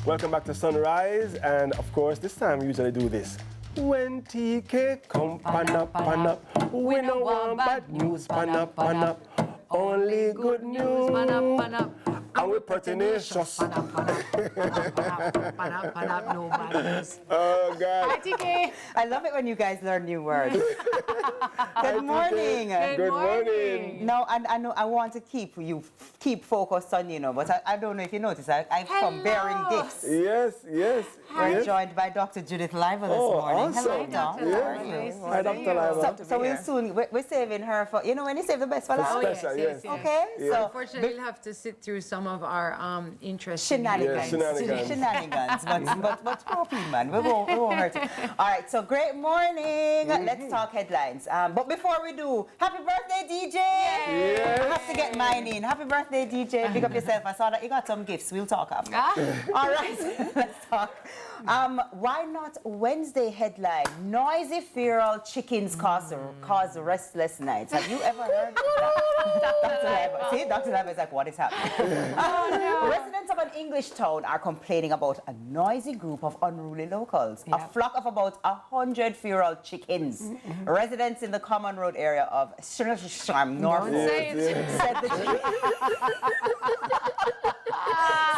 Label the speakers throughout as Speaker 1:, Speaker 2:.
Speaker 1: Welcome back to Sunrise, and of course, this time we usually do this. When TK come pan up, we no want bad news pan up, only good news
Speaker 2: Pan up.
Speaker 1: and we're pertinacious.
Speaker 2: Pan up, no bad news.
Speaker 1: Oh God.
Speaker 2: Hi, TK.
Speaker 3: I love it when you guys learn new words. Good morning.
Speaker 1: Good morning.
Speaker 3: No, and I know I want to keep focused on, but I don't know if you noticed, I've come bearing gifts.
Speaker 1: Yes.
Speaker 3: We're joined by Dr. Judith Leiba this morning.
Speaker 1: Awesome.
Speaker 3: Hello, Doc.
Speaker 2: Dr. Leiba.
Speaker 1: Yes.
Speaker 2: Nice
Speaker 1: Hi,
Speaker 2: to
Speaker 1: Dr.
Speaker 2: see you.
Speaker 1: Leiba.
Speaker 3: So we'll soon, we're saving her for, when you save the best for last.
Speaker 1: Special, yes.
Speaker 3: Okay, so
Speaker 2: Unfortunately, we'll have to sit through some of our interesting
Speaker 3: shenanigans, but protein, man. We won't hurt it. All right, so great morning. Let's talk headlines. But before we do, happy birthday, DJ.
Speaker 1: Yes.
Speaker 3: I have to get mine in. Happy birthday, DJ. Pick up yourself. I saw that you got some gifts. We'll talk after. All right, let's talk. Why not Wednesday headline? Noisy feral chickens cause restless nights. Have you ever heard that? Dr. Leiba. See, Dr. Leiba is like, what is happening? Residents of an English town are complaining about a noisy group of unruly locals. A flock of about 100 feral chickens. Residents in the Common Road area of Norfolk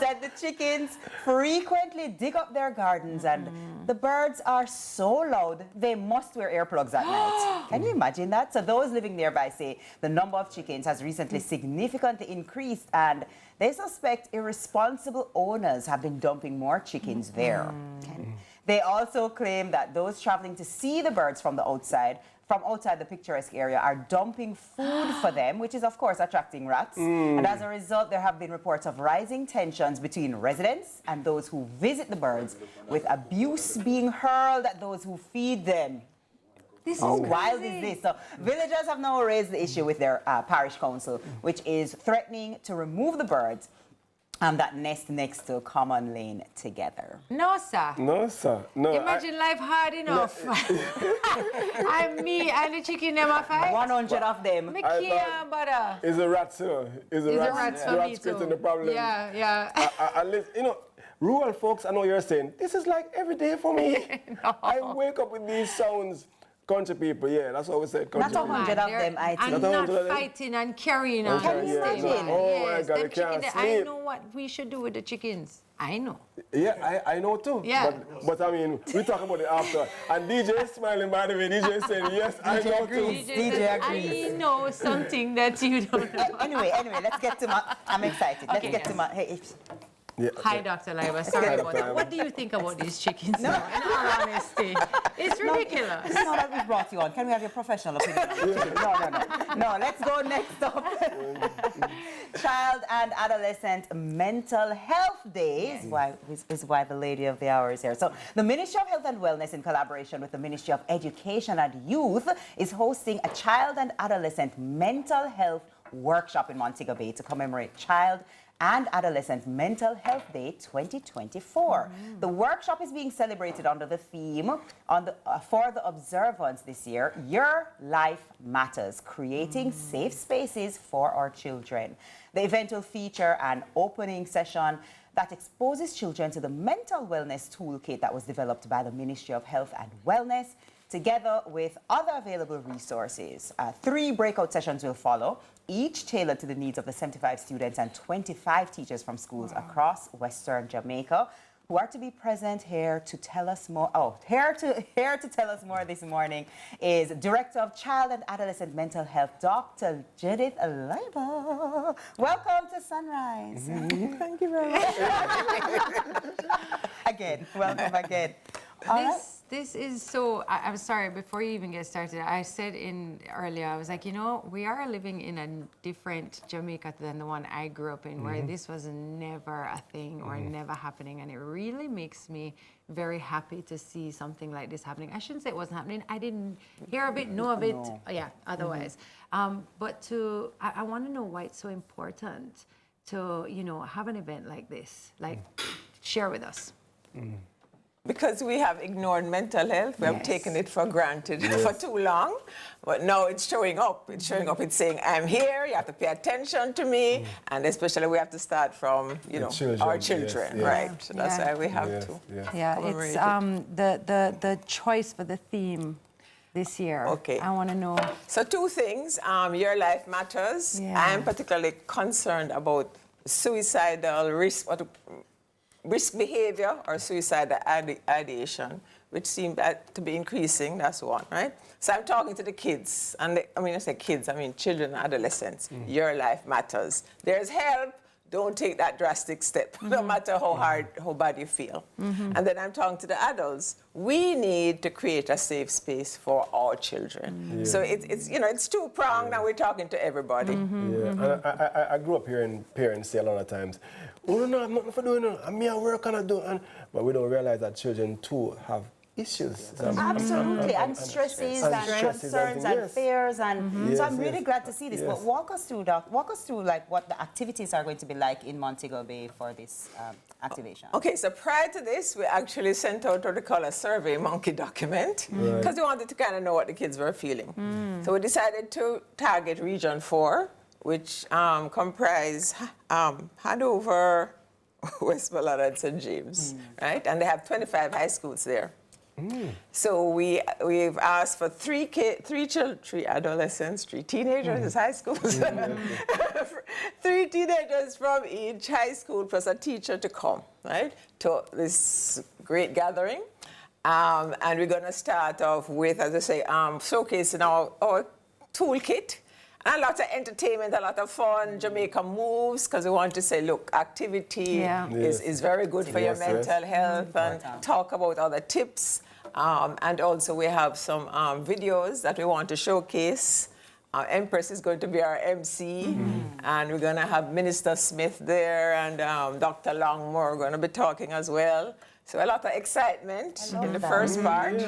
Speaker 3: said the chickens frequently dig up their gardens and the birds are so loud they must wear earplugs at night. Can you imagine that? So those living nearby say the number of chickens has recently significantly increased and they suspect irresponsible owners have been dumping more chickens there. They also claim that those traveling to see the birds from outside the picturesque area are dumping food for them, which is of course attracting rats. And as a result, there have been reports of rising tensions between residents and those who visit the birds, with abuse being hurled at those who feed them. How wild is this? So villagers have now raised the issue with their parish council, which is threatening to remove the birds that nest next to a common lane together.
Speaker 2: No, sir.
Speaker 1: No, sir. No.
Speaker 2: Imagine life hard enough. I'm me and the chicken them a fight.
Speaker 3: 100 of them.
Speaker 2: Me can't bother.
Speaker 1: It's a rat, sir. It's a rat.
Speaker 2: For me too.
Speaker 1: Creating the problem.
Speaker 2: Yeah.
Speaker 1: At least, rural folks, I know you're saying, this is like every day for me.
Speaker 2: No.
Speaker 1: I wake up with these sounds. Country people, that's what we said.
Speaker 3: Not 100 of them, I think.
Speaker 2: And not fighting and carrying on.
Speaker 3: Can you imagine?
Speaker 1: Oh my God, you can't
Speaker 2: I
Speaker 1: sleep.
Speaker 2: know what we should do with the chickens. I know.
Speaker 1: Yeah, I know too.
Speaker 2: Yeah.
Speaker 1: But I mean, we talk about it after. And DJ is smiling, by the way. DJ is saying, yes, I know too.
Speaker 3: DJ agrees.
Speaker 2: I know something that you don't know.
Speaker 3: Anyway, let's get to my... I'm excited. Let's get to my... Hey,
Speaker 1: Yeah,
Speaker 2: Hi, Dr. Leiba. Sorry about that. What do you think about these chickens now, in all honesty? It's ridiculous.
Speaker 3: now that we've brought you on, can we have your professional opinion? No, let's go next up. Child and Adolescent Mental Health Day is why the lady of the hour is here. So the Ministry of Health and Wellness, in collaboration with the Ministry of Education and Youth, is hosting a Child and Adolescent Mental Health workshop in Montego Bay to commemorate Child and Adolescent Mental Health Day 2024. The workshop is being celebrated under the theme for the observance this year, Your Life Matters, creating safe spaces for our children. The event will feature an opening session that exposes children to the mental wellness toolkit that was developed by the Ministry of Health and Wellness, together with other available resources. 3 breakout sessions will follow, each tailored to the needs of the 75 students and 25 teachers from schools across Western Jamaica, who are to be present here to tell us more. Here to tell us more this morning is Director of Child and Adolescent Mental Health, Dr. Judith Leiba. Welcome to Sunrise.
Speaker 1: Thank you very much.
Speaker 3: Welcome again.
Speaker 2: This is so, I'm sorry, before you even get started, I said earlier, I was like, we are living in a different Jamaica than the one I grew up in, where this was never a thing or never happening. And it really makes me very happy to see something like this happening. I shouldn't say it wasn't happening. I didn't hear of it, know of it, otherwise. But I want to know why it's so important to, have an event like this. Like, share with us.
Speaker 4: because we have ignored mental health, we have taken it for granted for too long. But now it's showing up. It's showing up. It's saying, I'm here, you have to pay attention to me. And especially we have to start from, you know, our children, right? So that's why we have to.
Speaker 2: Yeah, it's the choice for the theme this year.
Speaker 4: Okay.
Speaker 2: I want to know.
Speaker 4: So 2 things. Your life matters.
Speaker 2: Yeah.
Speaker 4: I'm particularly concerned about suicidal risk behavior or suicidal ideation, which seem to be increasing. That's one, right? So I'm talking to the kids, and I say kids, I mean children and adolescents. Your life matters. There's help. Don't take that drastic step, no matter how bad you feel. And then I'm talking to the adults. We need to create a safe space for all children. So it's you know, it's 2-pronged, and we're talking to everybody.
Speaker 1: I grew up hearing parents say a lot of times, "Oh no, I'm nothing for doing it. I'm here work and I do," but we don't realize that children too have issues.
Speaker 3: Absolutely, and stresses and concerns and fears, and so I'm really glad to see this. But walk us through like what the activities are going to be like in Montego Bay for this activation.
Speaker 4: Okay, so prior to this, we actually sent out what we call a survey monkey document, because we wanted to kind of know what the kids were feeling. So we decided to target Region 4, which comprise Hanover, Westmoreland, and St. James, right? And they have 25 high schools there. So we've asked for 3 adolescents, 3 teenagers, high schools, 3 teenagers from each high school plus a teacher to come, right, to this great gathering. And we're going to start off with, as I say, showcasing our toolkit. And a lot of entertainment, a lot of fun, Jamaica moves, because we want to say, look, activity is very good for your mental health, and talk about other tips. And also we have some videos that we want to showcase. Empress is going to be our MC, and we're going to have Minister Smith there, and Dr. Longmore are going to be talking as well. So a lot of excitement in the first part.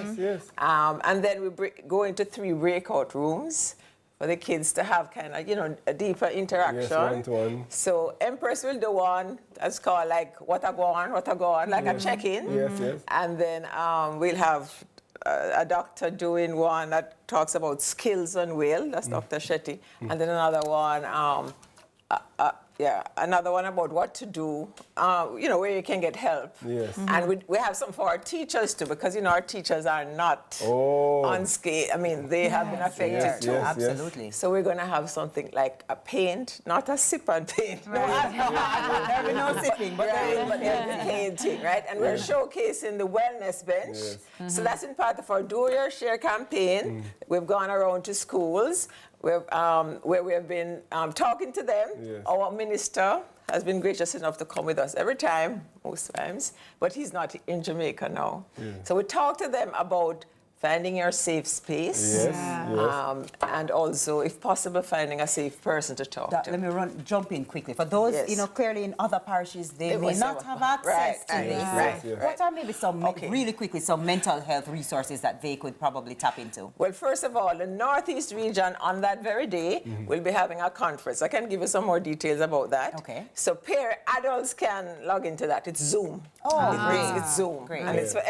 Speaker 4: And then we go into 3 breakout rooms for the kids to have kind of, you know, a deeper interaction.
Speaker 1: Yes, one-to-one.
Speaker 4: So Empress will do one that's called like what I go on, like a check-in.
Speaker 1: Yes.
Speaker 4: And then we'll have a doctor doing one that talks about skills and will. That's Dr. Shetty. And then another one, another one about what to do, you know, where you can get help. And we have some for our teachers too, because, you know, our teachers are not unscathed. I mean, they have been affected too.
Speaker 3: Absolutely.
Speaker 4: So we're going to have something like a paint, not a sip and paint.
Speaker 3: There will be no sipping, but
Speaker 4: the painting, right? And we're showcasing the wellness bench. So that's in part of our Do Your Share campaign. We've gone around to schools where we have been talking to them. Our minister has been gracious enough to come with us every time, most times, but he's not in Jamaica now. So we talk to them about finding your safe space, and also, if possible, finding a safe person to talk to.
Speaker 3: Let me jump in quickly. For those, you know, clearly in other parishes, they may not have access to this. What are maybe some, really quickly, some mental health resources that they could probably tap into?
Speaker 4: Well, first of all, the Northeast region on that very day will be having a conference. I can give you some more details about that.
Speaker 3: Okay.
Speaker 4: So adults can log into that. It's Zoom. It's Zoom.
Speaker 3: Great.
Speaker 4: And it's for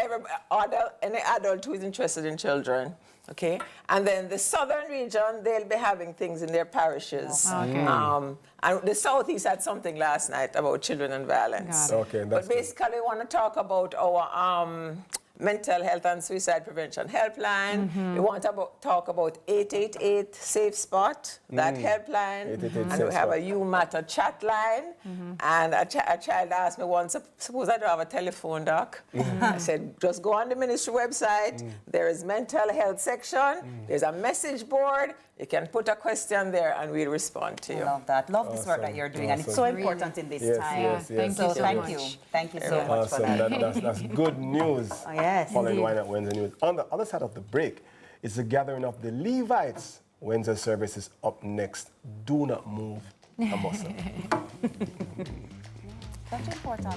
Speaker 4: any adult who is interested in children. Okay, and then the southern region, they'll be having things in their parishes. And the Southeast had something last night about children and violence. But basically, we want to talk about our mental health and suicide prevention helpline. We want to talk about 888 Safe Spot, that helpline. And we have a You Matter chat line. And a child asked me once, suppose I don't have a telephone, doc. I said, just go on the ministry website. There is mental health section. There's a message board. You can put a question there and we'll respond to you.
Speaker 3: I love that. Love this work that you're doing. And it's so important in this time.
Speaker 2: Thank you so much.
Speaker 3: Thank you so much for that.
Speaker 1: That's good news. Following Wine at Wednesday News. On the other side of the break is the gathering of the Levites. Wednesday service is up next. Do not move a muscle.
Speaker 3: That's important.